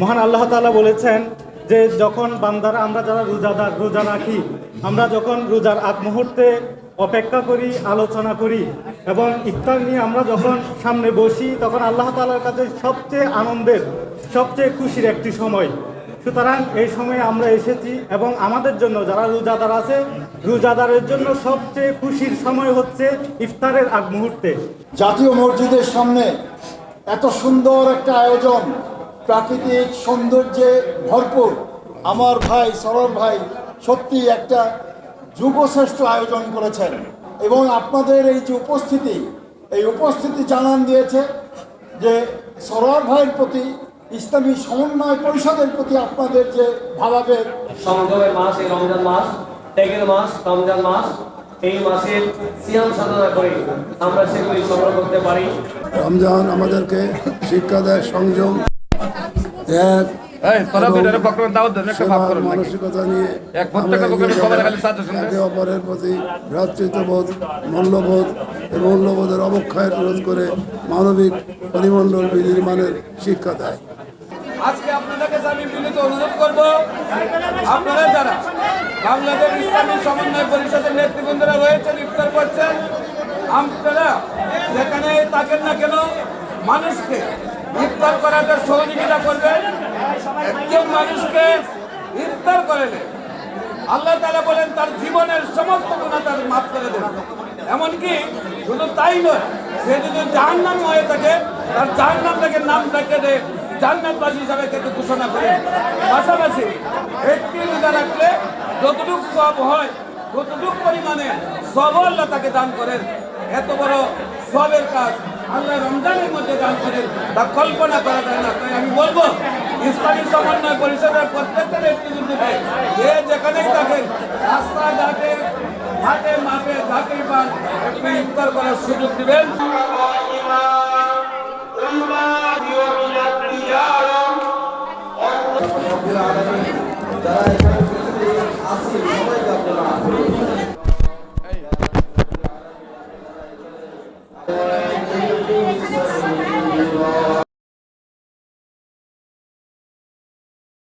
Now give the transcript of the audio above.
মহান আল্লাহ তাআলা বলেছেন যে যখন বান্দারা আমরা যারা রোজা রাখি, আমরা যখন রোজার আগ মুহূর্তে অপেক্ষা করি, আলোচনা করি এবং ইফতার নিয়ে আমরা যখন সামনে বসি, তখন আল্লাহ তাআলার কাছে সবচেয়ে আনন্দের, সবচেয়ে খুশির একটি সময়। সুতরাং এই সময়ে আমরা এসেছি এবং আমাদের জন্য যারা রোজাদার আছে, রোজাদারের জন্য সবচেয়ে খুশির সময় হচ্ছে ইফতারের আগ মুহূর্তে। জাতীয় মসজিদের সামনে এত সুন্দর একটা আয়োজন, প্রাকৃতিক সৌন্দর্যে ভরপুর। আমার ভাই সরোয়ার ভাই সত্যি একটা যুগশ্রেষ্ঠ আয়োজন করেছেন এবং আপনাদের এই যে উপস্থিতি জানান দিয়েছে যে সরোয়ার ভাইয়ের প্রতি, ইসলামী সমন্বয় পরিষদের প্রতি আপনাদের যে ভাবাবেগ। সংযমের মাস এই রমজান মাস, ত্যাগের মাস রমজান মাস, এই মাসের সিয়াম সাধনা করে আমরা সেগুলি সংগ্রহ করতে পারি। রমজান আমাদেরকে শিক্ষা দেয় সংযম, ত্যাগ, মানসিকতা নিয়ে একে অপরের প্রতি ভ্রাতৃত্ববোধ, মূল্যবোধ এবং মূল্যবোধের অবক্ষয় রোধ করে মানবিক পরিমণ্ডল বিনির্মাণের শিক্ষা দেয়। আজকে আপনাদের কাছে আমি বিনীত অনুরোধ করব, আপনারা যারা বাংলাদেশ ইসলামী সমন্বয় পরিষদের নেতৃবৃন্দরা রয়েছেন, ইফতার করছেন, আপনারা যেখানে থাকেন না কেন মানুষকে ইফতার করাতে সহযোগিতা করবেন। একজন মানুষকে ইফতার করলে আল্লাহ তাআলা বলেন তার জীবনের সমস্ত গুনাহ তার মাফ করে দেন। এমনকি শুধু তাই নয়, সে যদি জাহান্নামী হয়ে থাকে তার জাহান্নাম থেকে নাম রেখে দেয়, জান্নাতবাসী হিসাবে তাকে ঘোষণা করে। পাশাপাশি একটি রোজা রাখলে যতটুকু সওয়াব হয় ততটুকু পরিমাণে সওয়াব আল্লাহ তাকে দান করেন। এত বড় সওয়াবের কাজ আল্লাহ রমজানের মধ্যে দান করেন, তা কল্পনা করা যায় না। তাই আমি বলবো ইসলামী সমন্বয় পরিষদের প্রত্যেকটা নেতৃবৃন্দকে, যে যেখানেই থাকেন, রাস্তাঘাটে, হাটে মাঠে যাকেই পান, একটু ইফতার করার সুযোগ দিবেন।